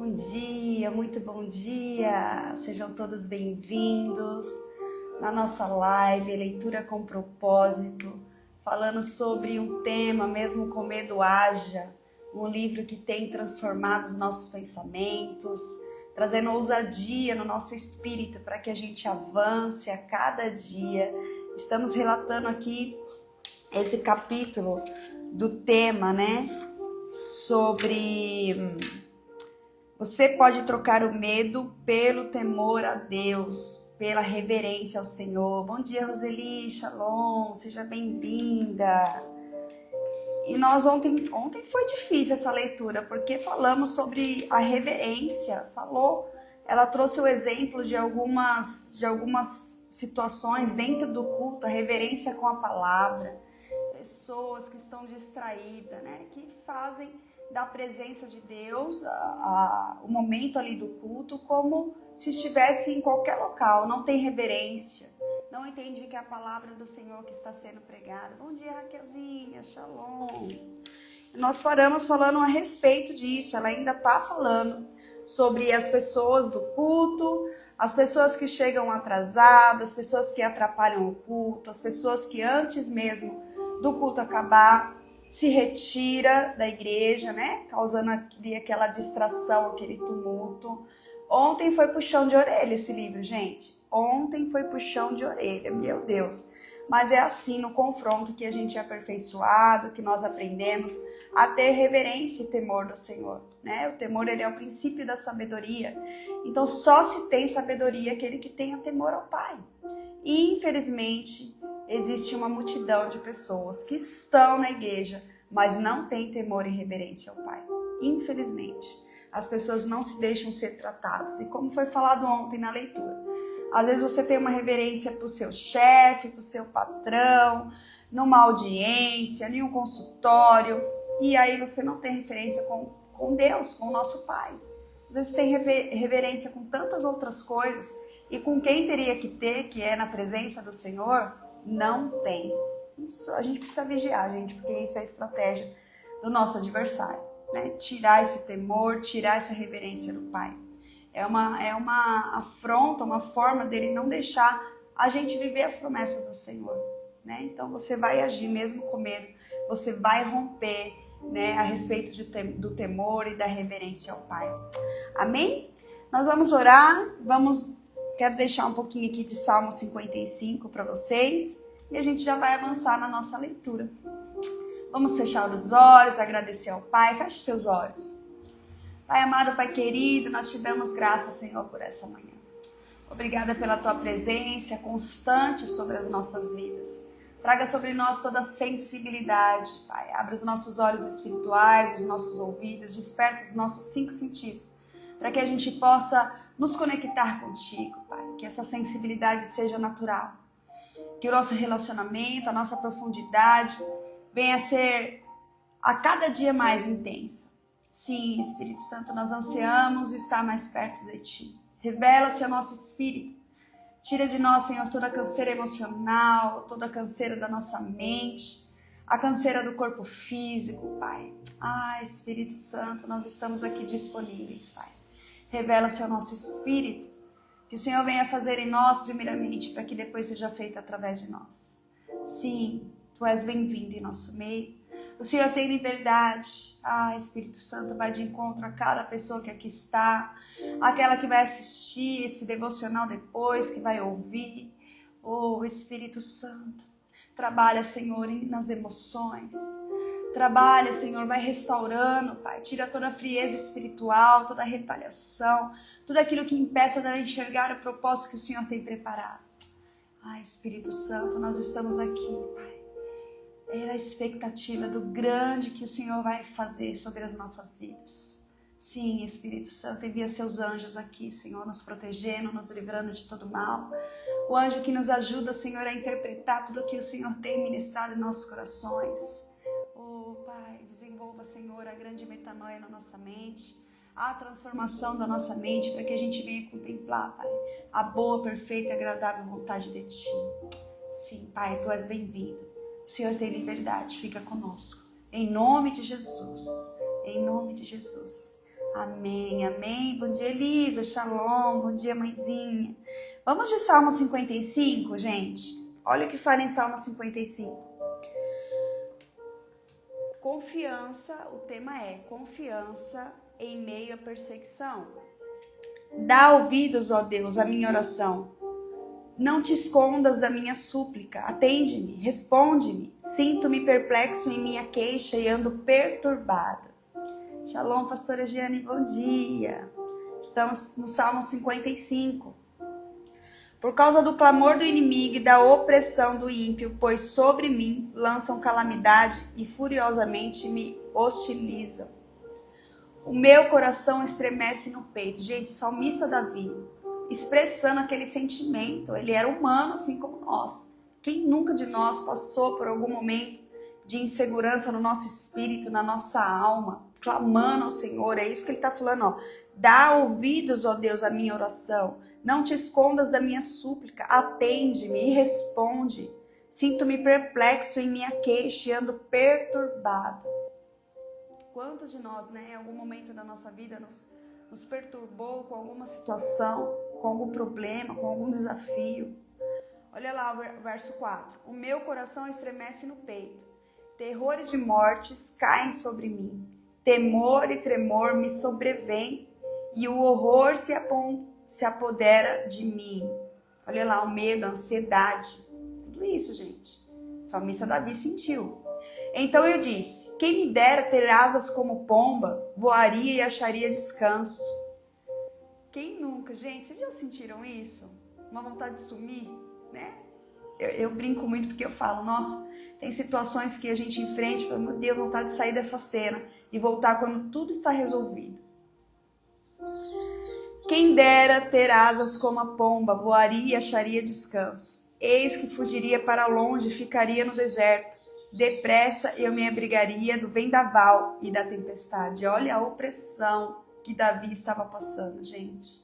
muito bom dia! Sejam todos bem-vindos na nossa live Leitura com Propósito, falando sobre um tema, Mesmo com Medo Haja, um livro que tem transformado os nossos pensamentos, trazendo ousadia no nosso espírito para que a gente avance a cada dia. Estamos relatando aqui esse capítulo do tema, sobre você pode trocar o medo pelo temor a Deus, pela reverência ao Senhor. Bom dia, Roseli, Shalom, seja bem-vinda. E nós ontem foi difícil essa leitura, porque falamos sobre a reverência, ela trouxe o exemplo de algumas situações dentro do culto, a reverência com a palavra, pessoas que estão distraídas, que fazem da presença de Deus, o momento ali do culto, como se estivesse em qualquer local, não tem reverência, não entende que é a palavra do Senhor que está sendo pregada. Bom dia, Raquelzinha, Shalom. Nós paramos falando a respeito disso, ela ainda está falando sobre as pessoas do culto, as pessoas que chegam atrasadas, as pessoas que atrapalham o culto, as pessoas que antes mesmo do culto acabar, se retira da igreja, causando aquela distração, aquele tumulto. Ontem foi puxão de orelha esse livro, gente. Ontem foi puxão de orelha, meu Deus. Mas é assim no confronto que a gente é aperfeiçoado, que nós aprendemos a ter reverência e temor do Senhor, O temor, ele é o princípio da sabedoria. Então só se tem sabedoria aquele que tenha temor ao Pai. E infelizmente existe uma multidão de pessoas que estão na igreja, mas não têm temor e reverência ao Pai. Infelizmente, as pessoas não se deixam ser tratadas. E como foi falado ontem na leitura, às vezes você tem uma reverência para o seu chefe, para o seu patrão, numa audiência, em um consultório, e aí você não tem referência com Deus, com o nosso Pai. Às vezes tem reverência com tantas outras coisas, e com quem teria que ter, que é na presença do Senhor, não tem. Isso a gente precisa vigiar, gente, porque isso é a estratégia do nosso adversário, Tirar esse temor, tirar essa reverência do Pai. É uma afronta, uma forma dele não deixar a gente viver as promessas do Senhor, Então você vai agir mesmo com medo, você vai romper, a respeito do temor e da reverência ao Pai. Amém? Nós vamos orar, quero deixar um pouquinho aqui de Salmo 55 para vocês e a gente já vai avançar na nossa leitura. Vamos fechar os olhos, agradecer ao Pai. Feche seus olhos. Pai amado, Pai querido, nós te damos graça, Senhor, por essa manhã. Obrigada pela tua presença constante sobre as nossas vidas. Traga sobre nós toda a sensibilidade, Pai. Abre os nossos olhos espirituais, os nossos ouvidos, desperta os nossos 5 sentidos, para que a gente possa nos conectar contigo, Pai. Que essa sensibilidade seja natural. Que o nosso relacionamento, a nossa profundidade venha a ser a cada dia mais intensa. Sim, Espírito Santo, nós ansiamos estar mais perto de Ti. Revela-se ao nosso espírito. Tira de nós, Senhor, toda a canseira emocional, toda a canseira da nossa mente, a canseira do corpo físico, Pai. Espírito Santo, nós estamos aqui disponíveis, Pai. Revela-se ao nosso espírito, que o Senhor venha fazer em nós primeiramente, para que depois seja feito através de nós. Sim, Tu és bem-vindo em nosso meio. O Senhor tem liberdade. Espírito Santo, vai de encontro a cada pessoa que aqui está, aquela que vai assistir esse devocional depois, que vai ouvir. Espírito Santo, trabalha, Senhor, nas emoções. Trabalha, Senhor, vai restaurando, Pai. Tira toda a frieza espiritual, toda a retaliação, tudo aquilo que impeça de enxergar o propósito que o Senhor tem preparado. Espírito Santo, nós estamos aqui, Pai. É a expectativa do grande que o Senhor vai fazer sobre as nossas vidas. Sim, Espírito Santo, envia seus anjos aqui, Senhor, nos protegendo, nos livrando de todo mal. O anjo que nos ajuda, Senhor, a interpretar tudo o que o Senhor tem ministrado em nossos corações. Pai, desenvolva, Senhor, a grande metanoia na nossa mente, a transformação da nossa mente, para que a gente venha contemplar, Pai, a boa, perfeita e agradável vontade de Ti. Sim, Pai, Tu és bem-vindo. O Senhor tem liberdade, fica conosco. Em nome de Jesus. Em nome de Jesus. Amém, amém. Bom dia, Elisa, shalom, bom dia, mãezinha. Vamos de Salmo 55, gente? Olha o que fala em Salmo 55. Confiança, o tema é confiança em meio à perseguição. Dá ouvidos, ó Deus, à minha oração. Não te escondas da minha súplica. Atende-me, responde-me. Sinto-me perplexo em minha queixa e ando perturbado. Shalom, pastora Giane, bom dia. Estamos no Salmo 55. Por causa do clamor do inimigo e da opressão do ímpio, pois sobre mim lançam calamidade e furiosamente me hostilizam. O meu coração estremece no peito. Gente, salmista Davi, expressando aquele sentimento. Ele era humano, assim como nós. Quem nunca de nós passou por algum momento de insegurança no nosso espírito, na nossa alma, clamando ao Senhor? É isso que ele está falando, ó. Dá ouvidos, ó Deus, à minha oração. Não te escondas da minha súplica. Atende-me e responde. Sinto-me perplexo em minha queixa e ando perturbado. Quantos de nós, né, em algum momento da nossa vida nos perturbou com alguma situação, com algum problema, com algum desafio? Olha lá o verso 4. O meu coração estremece no peito. Terrores de mortes caem sobre mim. Temor e tremor me sobrevêm e o horror se apodera de mim. Olha lá o medo, a ansiedade. Tudo isso, gente. O salmista Davi sentiu. Então eu disse, quem me dera ter asas como pomba, voaria e acharia descanso. Quem nunca, gente? Vocês já sentiram isso? Uma vontade de sumir, né? Eu brinco muito porque eu falo, nossa, tem situações que a gente enfrenta e fala, meu Deus, vontade de sair dessa cena e voltar quando tudo está resolvido. Quem dera ter asas como a pomba, voaria e acharia descanso. Eis que fugiria para longe, ficaria no deserto. Depressa eu me abrigaria do vendaval e da tempestade. Olha a opressão que Davi estava passando, gente.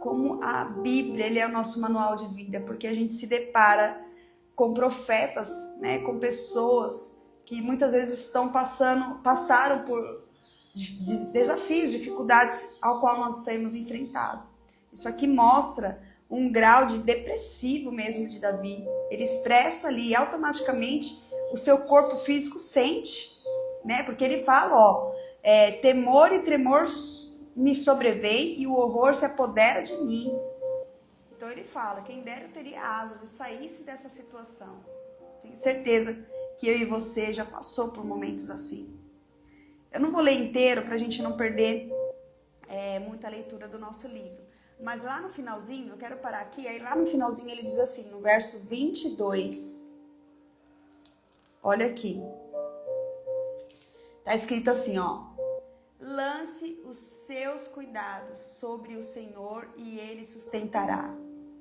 Como a Bíblia, ele é o nosso manual de vida, porque a gente se depara com profetas, né, com pessoas que muitas vezes passaram por desafios, dificuldades ao qual nós temos enfrentado. Isso aqui mostra um grau de depressivo mesmo de Davi. Ele expressa ali automaticamente o seu corpo físico sente, né? Porque ele fala, ó, temor e tremor me sobrevém e o horror se apodera de mim. Então ele fala, quem dera eu teria asas e saísse dessa situação. Tenho certeza que eu e você já passou por momentos assim. Eu não vou ler inteiro para a gente não perder muita leitura do nosso livro. Mas lá no finalzinho, eu quero parar aqui, aí lá no finalzinho ele diz assim, no verso 22... Olha aqui. Tá escrito assim, ó. Lance os seus cuidados sobre o Senhor e Ele sustentará.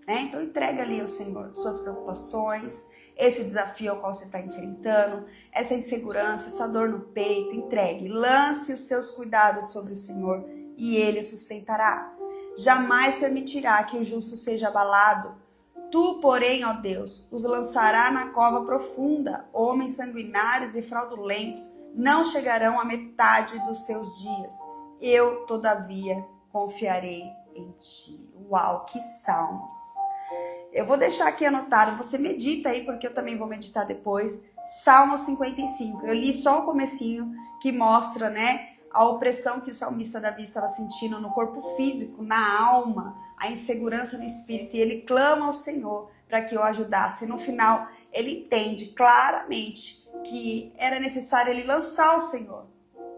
Então entrega ali ao Senhor suas preocupações, esse desafio ao qual você está enfrentando, essa insegurança, essa dor no peito, entregue. Lance os seus cuidados sobre o Senhor e Ele o sustentará. Jamais permitirá que o justo seja abalado. Tu, porém, ó Deus, os lançará na cova profunda. Homens sanguinários e fraudulentos não chegarão à metade dos seus dias. Eu, todavia, confiarei em ti. Uau, que salmos! Eu vou deixar aqui anotado, você medita aí, porque eu também vou meditar depois. Salmo 55. Eu li só o comecinho, que mostra, né, a opressão que o salmista Davi estava sentindo no corpo físico, na alma, a insegurança no espírito, e ele clama ao Senhor para que o ajudasse. E no final, ele entende claramente que era necessário ele lançar ao Senhor,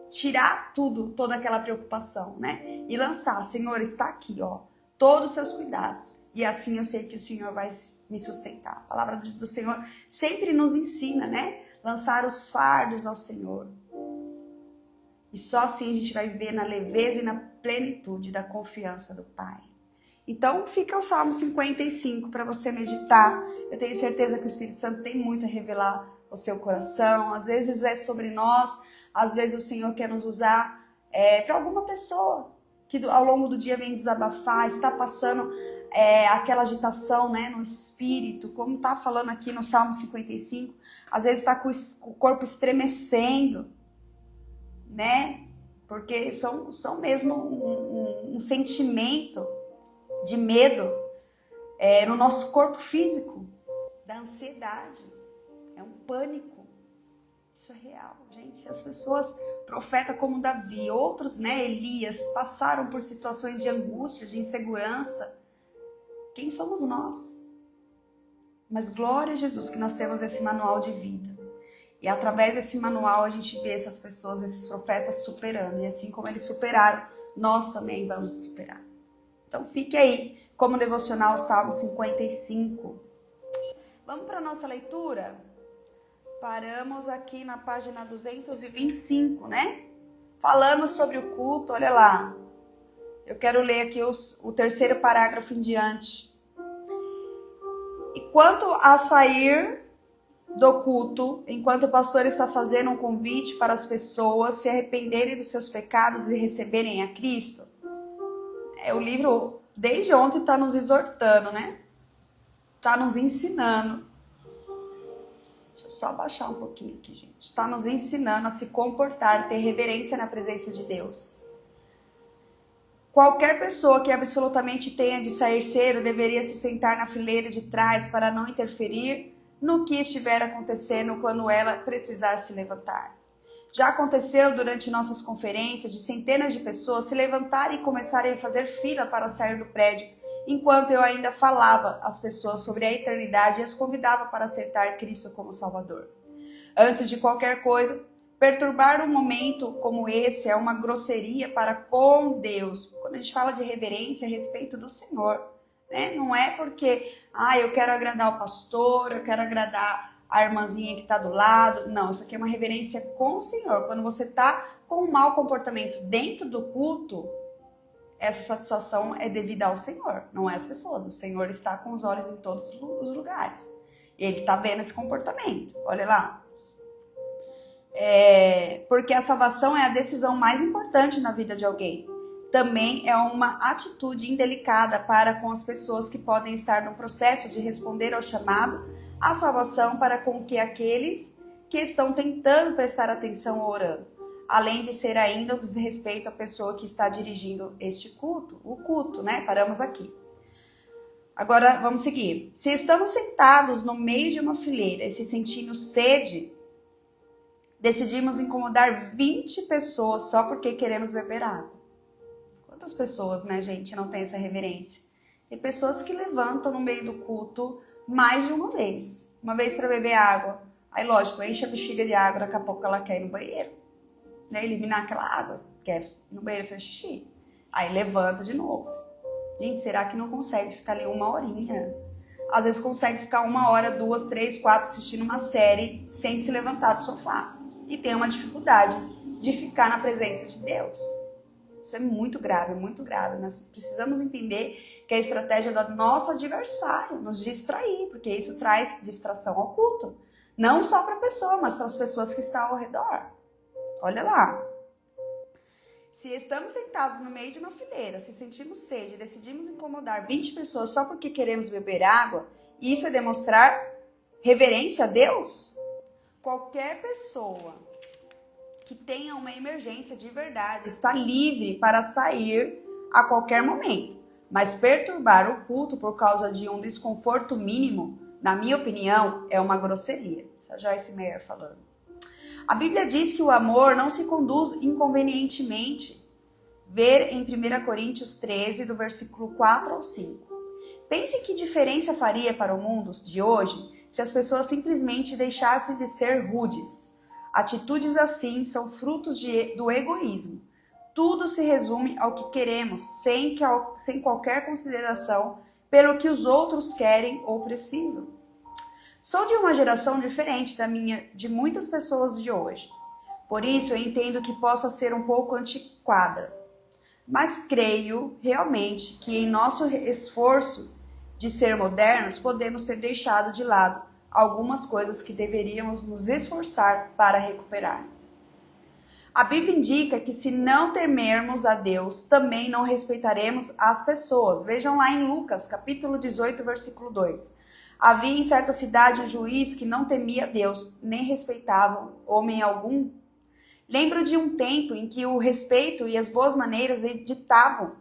tirar toda aquela preocupação, né? E lançar, Senhor, está aqui, ó, todos os seus cuidados. E assim eu sei que o Senhor vai me sustentar. A palavra do Senhor sempre nos ensina, né? Lançar os fardos ao Senhor. E só assim a gente vai viver na leveza e na plenitude da confiança do Pai. Então fica o Salmo 55 para você meditar. Eu tenho certeza que o Espírito Santo tem muito a revelar ao seu coração. Às vezes é sobre nós, às vezes o Senhor quer nos usar para alguma pessoa que ao longo do dia vem desabafar, está passando aquela agitação, né, no espírito, como está falando aqui no Salmo 55. Às vezes está com o corpo estremecendo, né? porque são mesmo um sentimento de medo no nosso corpo físico, da ansiedade, é um pânico. Isso é real, gente. As pessoas, profeta como Davi, outros, Elias, passaram por situações de angústia, de insegurança. Quem somos nós? Mas glória a Jesus que nós temos esse manual de vida. E através desse manual a gente vê essas pessoas, esses profetas superando. E assim como eles superaram, nós também vamos superar. Então fique aí, como devocional, Salmo 55. Vamos para a nossa leitura? Paramos aqui na página 225, Falando sobre o culto, olha lá. Eu quero ler aqui o terceiro parágrafo em diante. E quanto a sair do culto, enquanto o pastor está fazendo um convite para as pessoas se arrependerem dos seus pecados e receberem a Cristo, o livro, desde ontem, está nos exortando, Está nos ensinando. Deixa eu só baixar um pouquinho aqui, gente. Está nos ensinando a se comportar, ter reverência na presença de Deus. Qualquer pessoa que absolutamente tenha de sair cedo deveria se sentar na fileira de trás para não interferir no que estiver acontecendo quando ela precisar se levantar. Já aconteceu durante nossas conferências de centenas de pessoas se levantarem e começarem a fazer fila para sair do prédio, enquanto eu ainda falava às pessoas sobre a eternidade e as convidava para aceitar Cristo como Salvador. Antes de qualquer coisa, perturbar um momento como esse é uma grosseria para com Deus. Quando a gente fala de reverência, é respeito do Senhor, Não é porque, eu quero agradar o pastor, eu quero agradar a irmãzinha que está do lado. Não, isso aqui é uma reverência com o Senhor. Quando você está com um mau comportamento dentro do culto, essa satisfação é devida ao Senhor, não é às pessoas. O Senhor está com os olhos em todos os lugares. Ele está vendo esse comportamento. Olha lá. Porque a salvação é a decisão mais importante na vida de alguém. Também é uma atitude indelicada para com as pessoas que podem estar no processo de responder ao chamado à salvação para com que aqueles que estão tentando prestar atenção ou orando. Além de ser ainda um desrespeito à pessoa que está dirigindo este culto, o culto, Paramos aqui. Agora, vamos seguir. Se estamos sentados no meio de uma fileira e se sentindo sede, decidimos incomodar 20 pessoas só porque queremos beber água. Quantas pessoas, gente, não tem essa reverência? Tem pessoas que levantam no meio do culto mais de uma vez para beber água. Aí, lógico, enche a bexiga de água, daqui a pouco ela quer ir no banheiro. Eliminar aquela água, quer ir no banheiro fazer xixi. Aí levanta de novo. Gente, será que não consegue ficar ali uma horinha? Às vezes consegue ficar 1 hora, 2, 3, 4 assistindo uma série sem se levantar do sofá. E tem uma dificuldade de ficar na presença de Deus. Isso é muito grave, muito grave. Nós precisamos entender que é a estratégia do nosso adversário, nos distrair, porque isso traz distração ao culto. Não só para a pessoa, mas para as pessoas que estão ao redor. Olha lá. Se estamos sentados no meio de uma fileira, se sentimos sede e decidimos incomodar 20 pessoas só porque queremos beber água, isso é demonstrar reverência a Deus? Qualquer pessoa que tenha uma emergência de verdade está livre para sair a qualquer momento. Mas perturbar o culto por causa de um desconforto mínimo, na minha opinião, é uma grosseria. Isso é Joyce Meyer falando. A Bíblia diz que o amor não se conduz inconvenientemente. Ver em 1 Coríntios 13, do versículo 4 ao 5. Pense que diferença faria para o mundo de hoje se as pessoas simplesmente deixassem de ser rudes. Atitudes assim são frutos do egoísmo. Tudo se resume ao que queremos, sem qualquer consideração pelo que os outros querem ou precisam. Sou de uma geração diferente de muitas pessoas de hoje. Por isso eu entendo que possa ser um pouco antiquada. Mas creio realmente que em nosso esforço de ser modernos, podemos ter deixado de lado algumas coisas que deveríamos nos esforçar para recuperar. A Bíblia indica que se não temermos a Deus, também não respeitaremos as pessoas. Vejam lá em Lucas, capítulo 18, versículo 2. Havia em certa cidade um juiz que não temia Deus, nem respeitava homem algum. Lembro de um tempo em que o respeito e as boas maneiras ditavam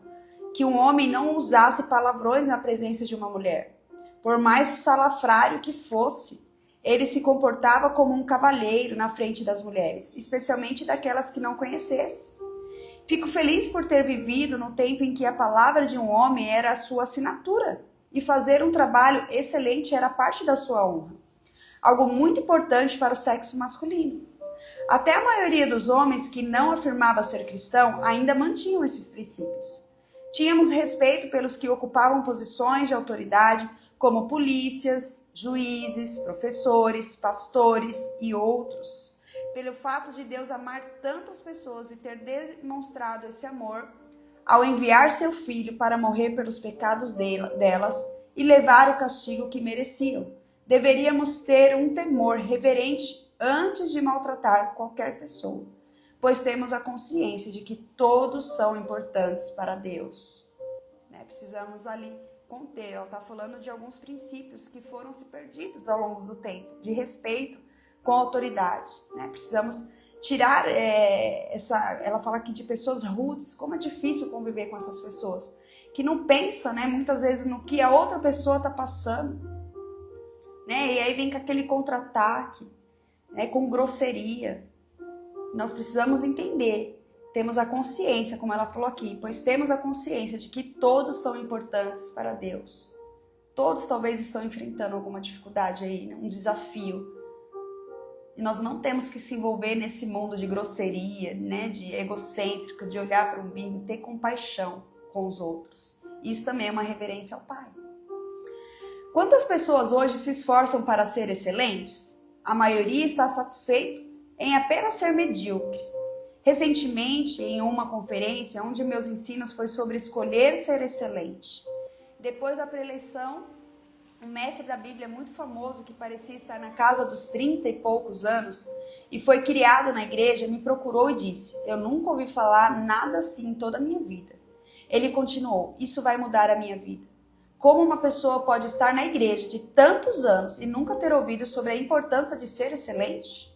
que um homem não usasse palavrões na presença de uma mulher. Por mais salafrário que fosse, ele se comportava como um cavalheiro na frente das mulheres, especialmente daquelas que não conhecesse. Fico feliz por ter vivido no tempo em que a palavra de um homem era a sua assinatura e fazer um trabalho excelente era parte da sua honra. Algo muito importante para o sexo masculino. Até a maioria dos homens que não afirmava ser cristão ainda mantinham esses princípios. Tínhamos respeito pelos que ocupavam posições de autoridade, como polícias, juízes, professores, pastores e outros. Pelo fato de Deus amar tantas pessoas e ter demonstrado esse amor ao enviar seu filho para morrer pelos pecados delas e levar o castigo que mereciam, deveríamos ter um temor reverente antes de maltratar qualquer pessoa, pois temos a consciência de que todos são importantes para Deus. Precisamos ali conter, ela está falando de alguns princípios que foram se perdidos ao longo do tempo, de respeito com a autoridade. Precisamos tirar ela fala aqui de pessoas rudes, como é difícil conviver com essas pessoas, que não pensam, muitas vezes no que a outra pessoa está passando, e aí vem com aquele contra-ataque, com grosseria. Nós precisamos entender, temos a consciência, como ela falou aqui, pois temos a consciência de que todos são importantes para Deus. Todos talvez estão enfrentando alguma dificuldade aí, um desafio. E nós não temos que se envolver nesse mundo de grosseria, de egocêntrico, de olhar para o umbigo e ter compaixão com os outros. Isso também é uma reverência ao Pai. Quantas pessoas hoje se esforçam para ser excelentes? A maioria está satisfeito em apenas ser medíocre. Recentemente, em uma conferência, um de meus ensinos foi sobre escolher ser excelente. Depois da preleição, um mestre da Bíblia muito famoso, que parecia estar na casa dos 30 e poucos anos, e foi criado na igreja, me procurou e disse: eu nunca ouvi falar nada assim em toda a minha vida. Ele continuou: isso vai mudar a minha vida. Como uma pessoa pode estar na igreja de tantos anos e nunca ter ouvido sobre a importância de ser excelente?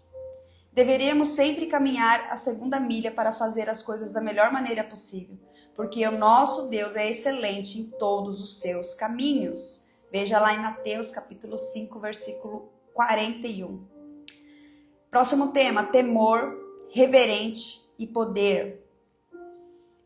Deveríamos sempre caminhar a segunda milha para fazer as coisas da melhor maneira possível, porque o nosso Deus é excelente em todos os seus caminhos. Veja lá em Mateus capítulo 5, versículo 41. Próximo tema: temor, reverente e poder.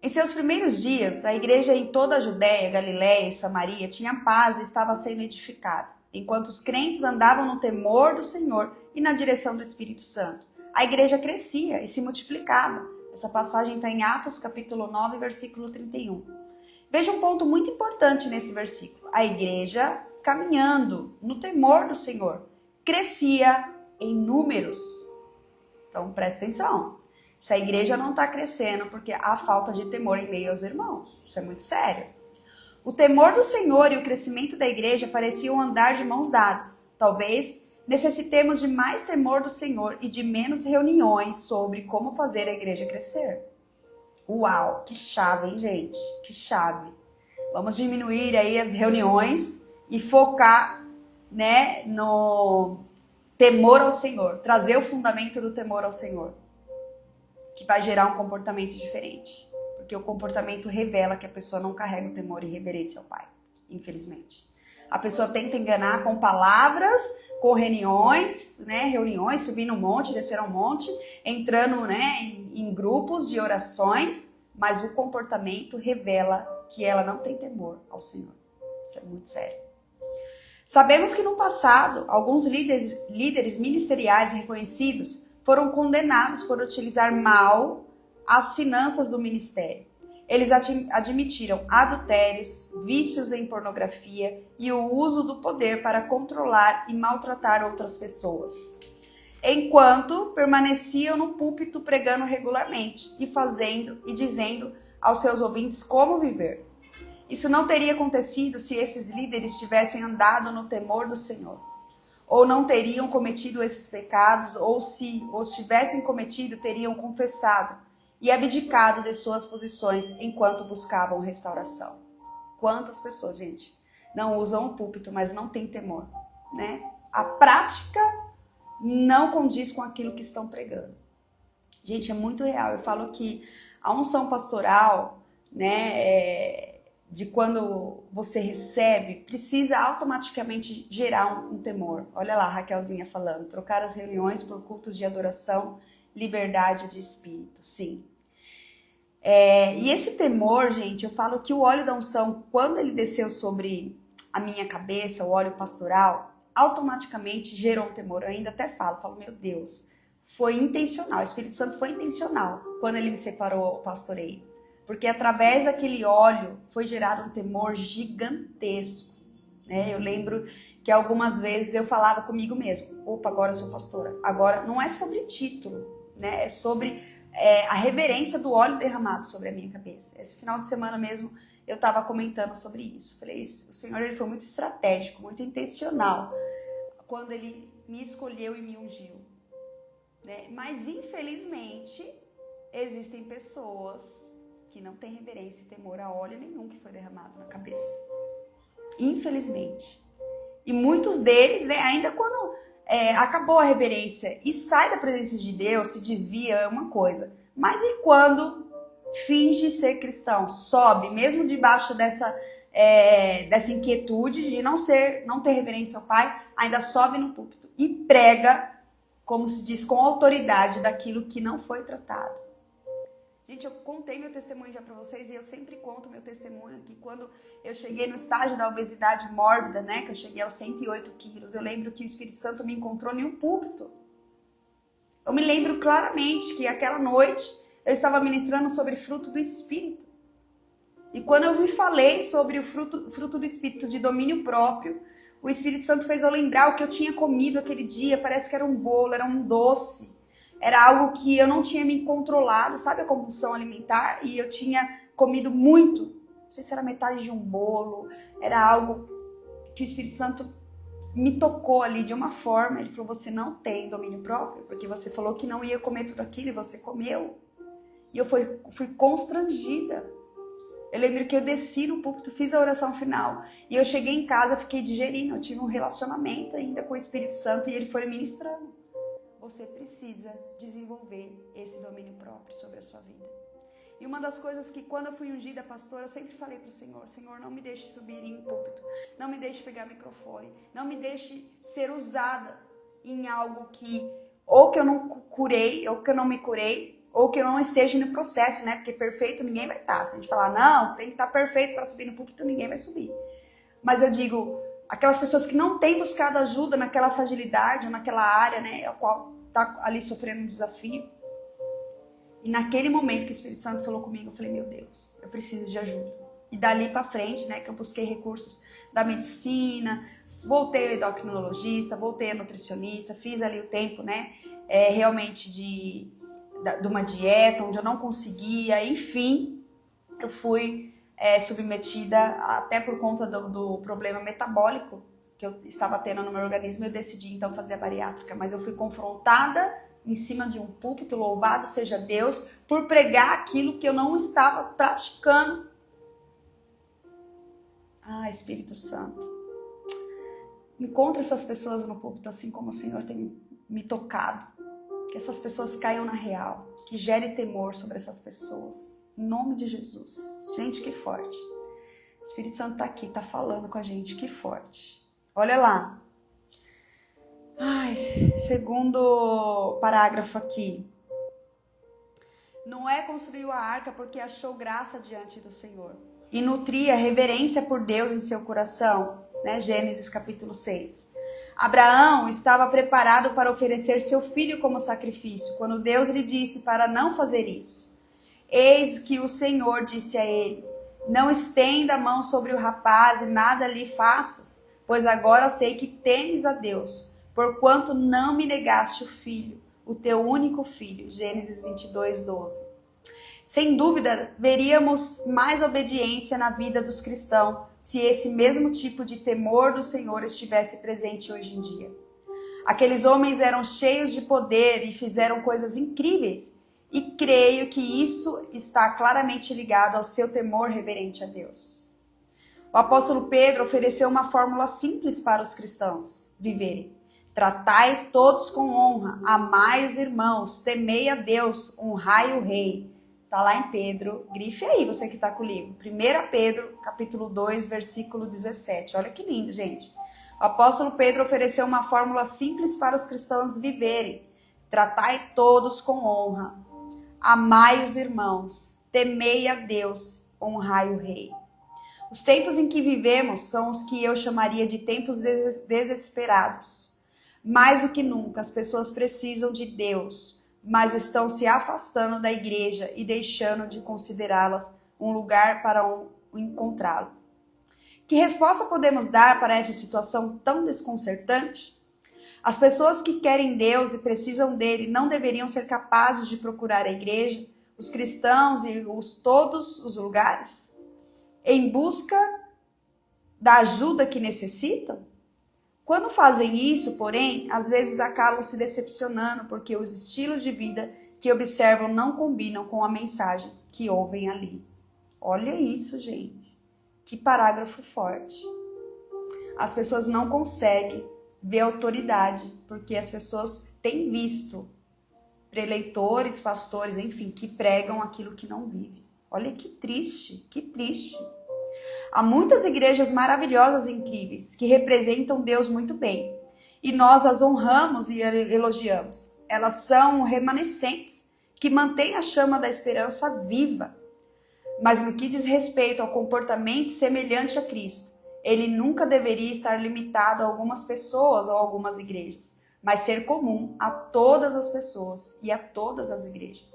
Em seus primeiros dias, a igreja em toda a Judéia, Galiléia e Samaria tinha paz e estava sendo edificada, enquanto os crentes andavam no temor do Senhor e na direção do Espírito Santo. A igreja crescia e se multiplicava. Essa passagem está em Atos capítulo 9, versículo 31. Veja um ponto muito importante nesse versículo. A igreja, caminhando no temor do Senhor, crescia em números. Então, presta atenção. Se a igreja não está crescendo porque há falta de temor em meio aos irmãos. Isso é muito sério. O temor do Senhor e o crescimento da igreja pareciam andar de mãos dadas. Talvez necessitemos de mais temor do Senhor e de menos reuniões sobre como fazer a igreja crescer. Uau, que chave, hein, gente? Que chave. Vamos diminuir aí as reuniões e focar, no temor ao Senhor. Trazer o fundamento do temor ao Senhor, que vai gerar um comportamento diferente. Porque o comportamento revela que a pessoa não carrega o temor e reverência ao Pai, infelizmente. A pessoa tenta enganar com palavras, com reuniões, subir no monte, descer ao monte, entrando, em grupos de orações, mas o comportamento revela que ela não tem temor ao Senhor. Isso é muito sério. Sabemos que no passado, alguns líderes ministeriais reconhecidos foram condenados por utilizar mal as finanças do ministério. Eles admitiram adultérios, vícios em pornografia e o uso do poder para controlar e maltratar outras pessoas, enquanto permaneciam no púlpito pregando regularmente e dizendo aos seus ouvintes como viver. Isso não teria acontecido se esses líderes tivessem andado no temor do Senhor, ou não teriam cometido esses pecados, ou se os tivessem cometido, teriam confessado e abdicado de suas posições enquanto buscavam restauração. Quantas pessoas, gente, não usam o púlpito, mas não têm temor, A prática não condiz com aquilo que estão pregando. Gente, é muito real. Eu falo que a unção pastoral, né, de quando você recebe, precisa automaticamente gerar um temor. Olha lá, a Raquelzinha falando, trocar as reuniões por cultos de adoração, liberdade de espírito, sim. E esse temor, gente, eu falo que o óleo da unção, quando ele desceu sobre a minha cabeça, o óleo pastoral, automaticamente gerou um temor. Eu ainda até falo, meu Deus, foi intencional, o Espírito Santo foi intencional quando ele me separou ao pastoreio. Porque através daquele óleo foi gerado um temor gigantesco, né? Eu lembro que algumas vezes eu falava comigo mesmo, opa, agora eu sou pastora. Agora, não é sobre título, né? É sobre a reverência do óleo derramado sobre a minha cabeça. Esse final de semana mesmo eu estava comentando sobre isso. Falei, o Senhor ele foi muito estratégico, muito intencional quando ele me escolheu e me ungiu, né? Mas infelizmente existem pessoas que não têm reverência e temor a óleo nenhum que foi derramado na cabeça. Infelizmente. E muitos deles, né, ainda quando acabou a reverência e sai da presença de Deus, se desvia, é uma coisa. Mas e quando finge ser cristão? Sobe, mesmo debaixo dessa inquietude de não ter reverência ao Pai, ainda sobe no púlpito e prega, como se diz, com autoridade daquilo que não foi tratado. Gente, eu contei meu testemunho já para vocês e eu sempre conto meu testemunho que quando eu cheguei no estágio da obesidade mórbida, né, que eu cheguei aos 108 quilos, eu lembro que o Espírito Santo me encontrou em um púlpito. Eu me lembro claramente que aquela noite eu estava ministrando sobre fruto do Espírito. E quando eu me falei sobre o fruto do Espírito de domínio próprio, o Espírito Santo fez eu lembrar o que eu tinha comido aquele dia, parece que era um bolo, era um doce. Era algo que eu não tinha me controlado, sabe a compulsão alimentar? E eu tinha comido muito. Não sei se era metade de um bolo. Era algo que o Espírito Santo me tocou ali de uma forma. Ele falou, você não tem domínio próprio, porque você falou que não ia comer tudo aquilo e você comeu. E eu fui constrangida. Eu lembro que eu desci no púlpito, fiz a oração final. E eu cheguei em casa, eu fiquei digerindo. Eu tive um relacionamento ainda com o Espírito Santo e ele foi ministrando. Você precisa desenvolver esse domínio próprio sobre a sua vida. E uma das coisas que quando eu fui ungida pastora, eu sempre falei para o Senhor, Senhor, não me deixe subir em púlpito, não me deixe pegar microfone, não me deixe ser usada em algo que ou que eu não curei, ou que eu não me curei, ou que eu não esteja no processo, né? Porque perfeito ninguém vai estar. Se a gente falar, não, tem que estar perfeito para subir no púlpito, ninguém vai subir. Mas eu digo, aquelas pessoas que não têm buscado ajuda naquela fragilidade ou naquela área, né, a qual tá ali sofrendo um desafio. E naquele momento que o Espírito Santo falou comigo, eu falei, meu Deus, eu preciso de ajuda. E dali pra frente, né, que eu busquei recursos da medicina, voltei ao endocrinologista, voltei a nutricionista, fiz ali o tempo, né, realmente de uma dieta onde eu não conseguia, enfim, eu fui submetida, até por conta do problema metabólico que eu estava tendo no meu organismo, eu decidi então fazer a bariátrica, mas eu fui confrontada em cima de um púlpito, louvado seja Deus, por pregar aquilo que eu não estava praticando. Ah, Espírito Santo, encontra essas pessoas no púlpito assim como o Senhor tem me tocado, que essas pessoas caiam na real, que gere temor sobre essas pessoas, em nome de Jesus. Gente, que forte. O Espírito Santo está aqui, está falando com a gente, que forte. Olha lá. Ai, segundo parágrafo aqui. Noé construiu a arca porque achou graça diante do Senhor e nutria reverência por Deus em seu coração, né? Gênesis capítulo 6. Abraão estava preparado para oferecer seu filho como sacrifício, quando Deus lhe disse para não fazer isso. Eis que o Senhor disse a ele, não estenda a mão sobre o rapaz e nada lhe faças, pois agora sei que temes a Deus, porquanto não me negaste o filho, o teu único filho. Gênesis 22, 12. Sem dúvida, veríamos mais obediência na vida dos cristãos se esse mesmo tipo de temor do Senhor estivesse presente hoje em dia. Aqueles homens eram cheios de poder e fizeram coisas incríveis, e creio que isso está claramente ligado ao seu temor reverente a Deus. O apóstolo Pedro ofereceu uma fórmula simples para os cristãos viverem. Tratai todos com honra, amai os irmãos, temei a Deus, honrai o rei. Está lá em Pedro, grife aí você que está com o livro. 1 Pedro, capítulo 2, versículo 17. Olha que lindo, gente. O apóstolo Pedro ofereceu uma fórmula simples para os cristãos viverem. Tratai todos com honra, amai os irmãos, temei a Deus, honrai o rei. Os tempos em que vivemos são os que eu chamaria de tempos desesperados. Mais do que nunca, as pessoas precisam de Deus, mas estão se afastando da igreja e deixando de considerá-las um lugar para encontrá-lo. Que resposta podemos dar para essa situação tão desconcertante? As pessoas que querem Deus e precisam dele não deveriam ser capazes de procurar a igreja, os cristãos e todos os lugares, em busca da ajuda que necessitam? Quando fazem isso, porém, às vezes acabam se decepcionando porque os estilos de vida que observam não combinam com a mensagem que ouvem ali. Olha isso, gente. Que parágrafo forte. As pessoas não conseguem ver autoridade porque as pessoas têm visto preleitores, pastores, enfim, que pregam aquilo que não vivem. Olha que triste, que triste. Há muitas igrejas maravilhosas e incríveis que representam Deus muito bem. E nós as honramos e elogiamos. Elas são remanescentes que mantêm a chama da esperança viva. Mas no que diz respeito ao comportamento semelhante a Cristo, ele nunca deveria estar limitado a algumas pessoas ou algumas igrejas, mas ser comum a todas as pessoas e a todas as igrejas.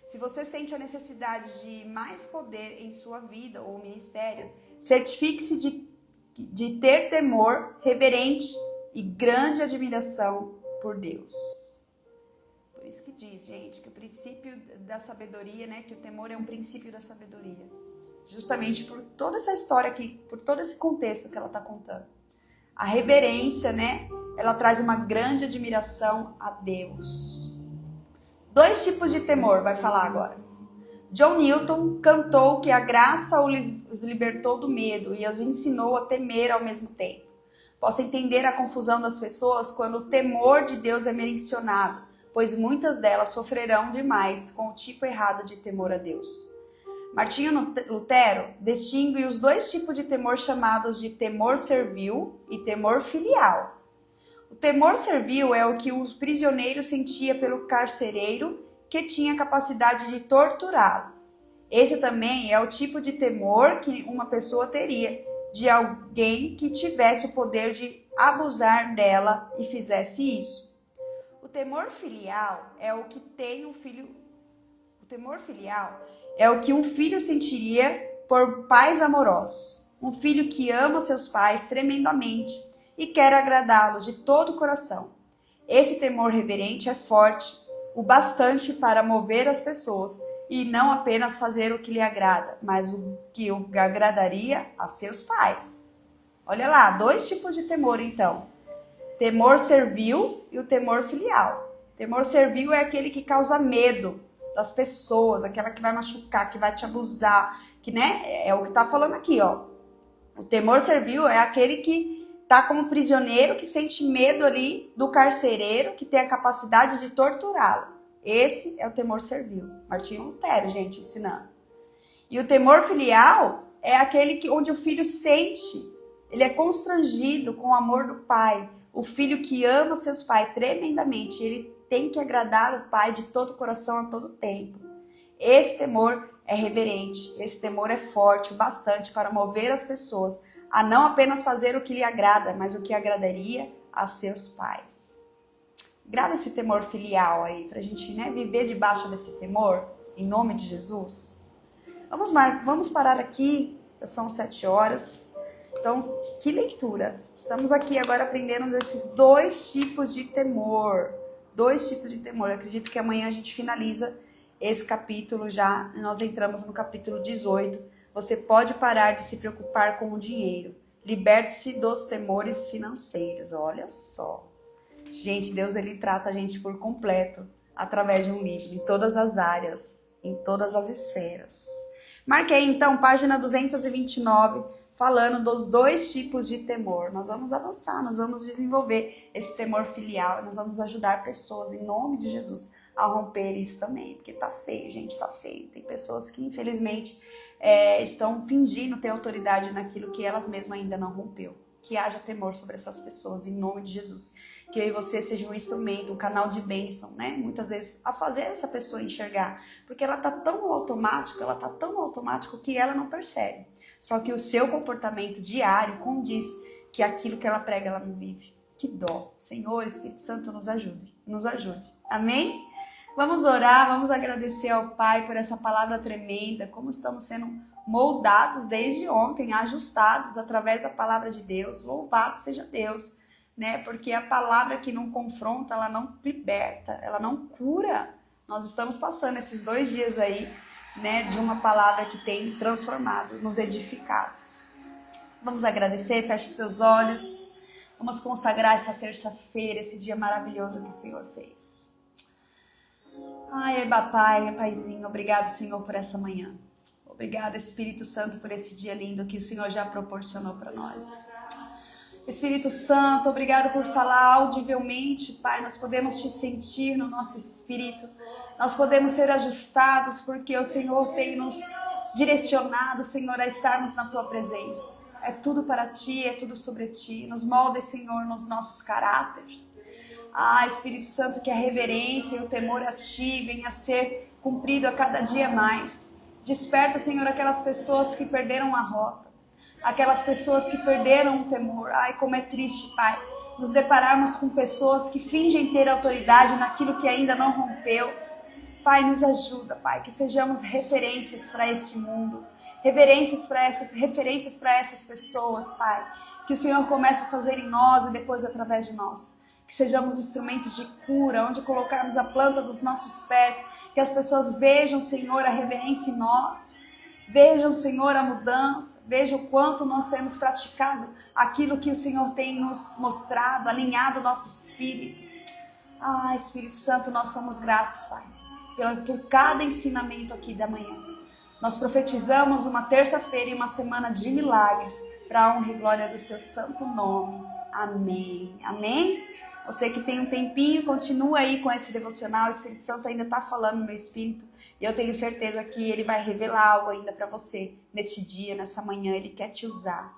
Se você sente a necessidade de mais poder em sua vida ou ministério, certifique-se de ter temor reverente e grande admiração por Deus. Por isso que diz, gente, que o princípio da sabedoria, né, que o temor é um princípio da sabedoria. Justamente por toda essa história aqui, por todo esse contexto que ela está contando. A reverência, né, ela traz uma grande admiração a Deus. 2 tipos de temor, vai falar agora. John Newton cantou que a graça os libertou do medo e os ensinou a temer ao mesmo tempo. Posso entender a confusão das pessoas quando o temor de Deus é mencionado, pois muitas delas sofrerão demais com o tipo errado de temor a Deus. Martinho Lutero distingue os 2 tipos de temor chamados de temor servil e temor filial. O temor servil é o que o prisioneiro sentia pelo carcereiro que tinha capacidade de torturá-lo. Esse também é o tipo de temor que uma pessoa teria de alguém que tivesse o poder de abusar dela e fizesse isso. O temor filial é o que tem um filho. O temor filial é o que um filho sentiria por pais amorosos. Um filho que ama seus pais tremendamente e quer agradá-los de todo o coração. Esse temor reverente é forte, o bastante para mover as pessoas e não apenas fazer o que lhe agrada, mas o que agradaria a seus pais. Olha lá, 2 tipos de temor então. Temor servil e o temor filial. Temor servil é aquele que causa medo das pessoas, aquela que vai machucar, que vai te abusar, que, né, é o que tá falando aqui, ó. O temor servil é aquele que tá como prisioneiro, que sente medo ali do carcereiro, que tem a capacidade de torturá-lo. Esse é o temor servil. Martinho Lutero, gente, ensinando. E o temor filial é aquele onde o filho sente, ele é constrangido com o amor do pai. O filho que ama seus pais tremendamente, ele tem que agradar o pai de todo o coração a todo tempo. Esse temor é reverente, esse temor é forte o bastante para mover as pessoas a não apenas fazer o que lhe agrada, mas o que agradaria a seus pais. Grava esse temor filial aí, pra gente, né, viver debaixo desse temor, em nome de Jesus. Vamos parar aqui, são 7 horas. Então, que leitura. Estamos aqui agora aprendendo esses 2 tipos de temor. 2 tipos de temor. Eu acredito que amanhã a gente finaliza esse capítulo já. Nós entramos no capítulo 18. Você pode parar de se preocupar com o dinheiro. Liberte-se dos temores financeiros. Olha só. Gente, Deus, ele trata a gente por completo através de um livro, em todas as áreas, em todas as esferas. Marquei então, página 229, falando dos 2 tipos de temor. Nós vamos avançar, nós vamos desenvolver esse temor filial, nós vamos ajudar pessoas, em nome de Jesus, a romper isso também, porque tá feio, gente, tá feio. Tem pessoas que, infelizmente, estão fingindo ter autoridade naquilo que elas mesmas ainda não rompeu. Que haja temor sobre essas pessoas, em nome de Jesus. Que eu e você seja um instrumento, um canal de bênção, né? Muitas vezes a fazer essa pessoa enxergar, porque ela tá tão automático que ela não percebe. Só que o seu comportamento diário condiz que aquilo que ela prega, ela não vive. Que dó. Senhor, Espírito Santo, nos ajude. Nos ajude. Amém? Vamos orar, vamos agradecer ao Pai por essa palavra tremenda, como estamos sendo moldados desde ontem, ajustados através da palavra de Deus. Louvado seja Deus, né? Porque a palavra que não confronta, ela não liberta, ela não cura. Nós estamos passando esses 2 dias aí, né, de uma palavra que tem transformado, nos edificados. Vamos agradecer, feche seus olhos. Vamos consagrar essa terça-feira, esse dia maravilhoso que o Senhor fez. Ai, Pai, Paizinho, obrigado, Senhor, por essa manhã. Obrigado, Espírito Santo, por esse dia lindo que o Senhor já proporcionou para nós. Espírito Santo, obrigado por falar audivelmente, Pai. Nós podemos te sentir no nosso espírito. Nós podemos ser ajustados porque o Senhor tem nos direcionado, Senhor, a estarmos na Tua presença. É tudo para Ti, é tudo sobre Ti. Nos molda, Senhor, nos nossos caráteres. Espírito Santo, que a reverência e o temor a Ti venha a ser cumprido a cada dia mais. Desperta, Senhor, aquelas pessoas que perderam a rota. Aquelas pessoas que perderam o temor. Ai, como é triste, Pai, nos depararmos com pessoas que fingem ter autoridade naquilo que ainda não rompeu. Pai, nos ajuda, Pai, que sejamos referências para este mundo, referências para essas pessoas, Pai. Que o Senhor comece a fazer em nós e depois através de nós. Que sejamos instrumentos de cura, onde colocarmos a planta dos nossos pés, que as pessoas vejam, Senhor, a reverência em nós. Vejam, Senhor, a mudança. Vejam o quanto nós temos praticado aquilo que o Senhor tem nos mostrado, alinhado o nosso espírito. Espírito Santo, nós somos gratos, Pai, por cada ensinamento aqui da manhã. Nós profetizamos uma terça-feira e uma semana de milagres para a honra e glória do seu santo nome. Amém. Amém? Você que tem um tempinho, continua aí com esse devocional. O Espírito Santo ainda está falando no meu espírito. E eu tenho certeza que Ele vai revelar algo ainda para você neste dia, nessa manhã. Ele quer te usar.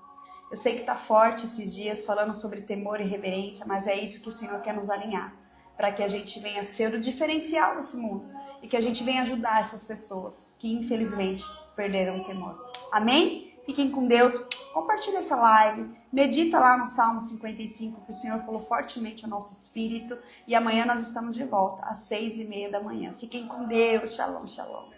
Eu sei que está forte esses dias falando sobre temor e reverência, mas é isso que o Senhor quer nos alinhar. Para que a gente venha ser o diferencial desse mundo. E que a gente venha ajudar essas pessoas que infelizmente perderam o temor. Amém? Fiquem com Deus. Compartilha essa live. Medita lá no Salmo 55, que o Senhor falou fortemente ao nosso espírito. E amanhã nós estamos de volta, às 6:30 da manhã. Fiquem com Deus. Shalom, shalom.